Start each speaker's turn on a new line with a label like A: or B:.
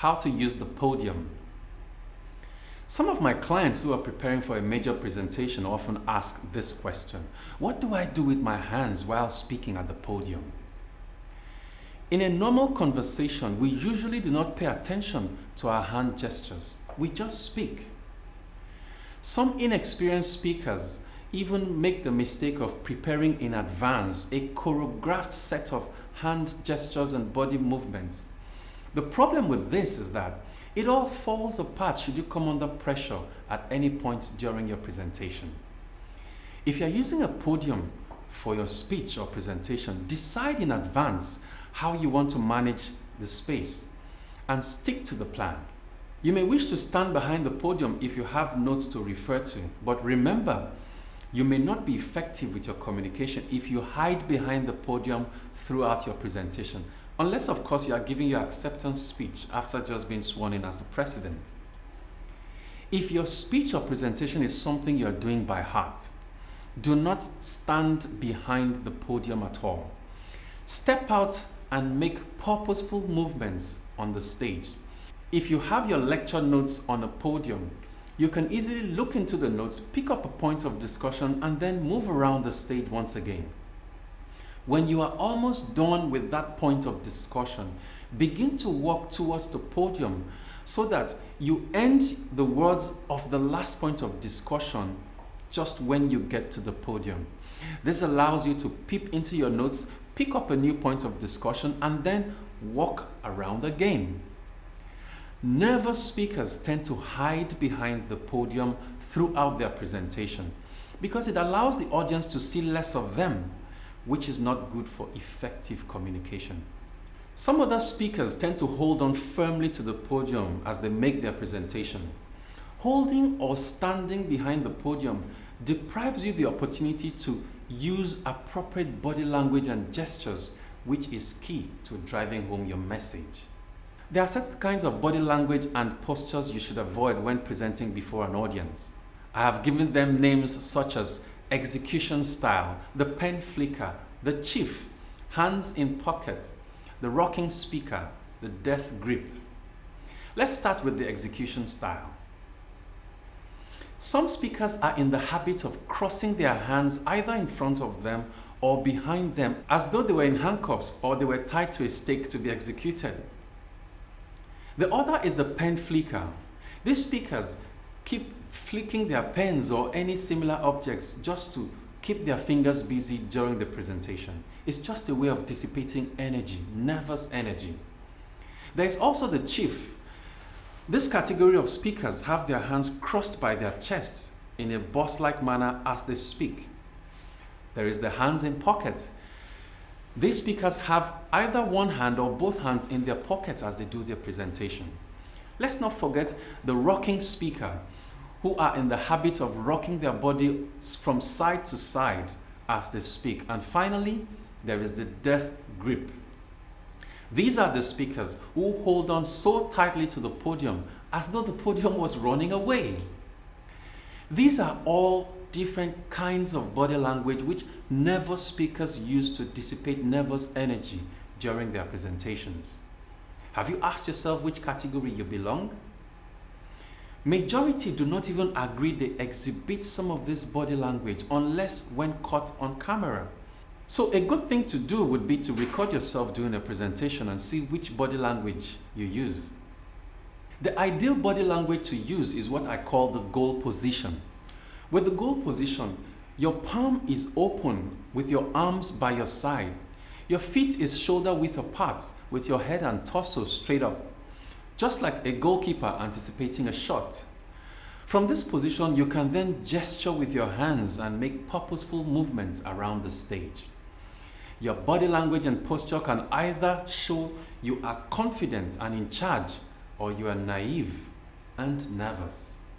A: how to use the podium. Some of my clients who are preparing for a major presentation often ask this question: what do I do with my hands while speaking at the podium? In a normal conversation, we usually do not pay attention to our hand gestures. We just speak. Some inexperienced speakers even make the mistake of preparing in advance a choreographed set of hand gestures and body movements. The problem with this is that it all falls apart should you come under pressure at any point during your presentation. If you're using a podium for your speech or presentation, decide in advance how you want to manage the space and stick to the plan. You may wish to stand behind the podium if you have notes to refer to, but remember, you may not be effective with your communication if you hide behind the podium throughout your presentation, unless of course you are giving your acceptance speech after just being sworn in as the president. If your speech or presentation is something you are doing by heart, do not stand behind the podium at all. Step out and make purposeful movements on the stage. If you have your lecture notes on a podium, you can easily look into the notes, pick up a point of discussion, and then move around the stage once again. When you are almost done with that point of discussion, begin to walk towards the podium so that you end the words of the last point of discussion just when you get to the podium. This allows you to peep into your notes, pick up a new point of discussion, and then walk around again. Nervous speakers tend to hide behind the podium throughout their presentation because it allows the audience to see less of them, which is not good for effective communication. Some other speakers tend to hold on firmly to the podium as they make their presentation. Holding or standing behind the podium deprives you the opportunity to use appropriate body language and gestures, which is key to driving home your message. There are certain kinds of body language and postures you should avoid when presenting before an audience. I have given them names such as execution style, the pen flicker, the chief, hands in pocket, the rocking speaker, the death grip. Let's start with the execution style. Some speakers are in the habit of crossing their hands either in front of them or behind them as though they were in handcuffs or they were tied to a stake to be executed. The other is the pen flicker. These speakers keep flicking their pens or any similar objects just to keep their fingers busy during the presentation. It's just a way of dissipating energy, nervous energy. There is also the chief. This category of speakers have their hands crossed by their chests in a boss-like manner as they speak. There is the hands in pocket. These speakers have either one hand or both hands in their pockets as they do their presentation. Let's not forget the rocking speaker, who are in the habit of rocking their body from side to side as they speak. And finally, there is the death grip. These are the speakers who hold on so tightly to the podium as though the podium was running away. These are all different kinds of body language which nervous speakers use to dissipate nervous energy during their presentations. Have you asked yourself which category you belong? Majority do not even agree they exhibit some of this body language unless when caught on camera. So a good thing to do would be to record yourself doing a presentation and see which body language you use. The ideal body language to use is what I call the goal position. With the goal position, your palm is open with your arms by your side. Your feet is shoulder width apart with your head and torso straight up, just like a goalkeeper anticipating a shot. From this position, you can then gesture with your hands and make purposeful movements around the stage. Your body language and posture can either show you are confident and in charge, or you are naive and nervous.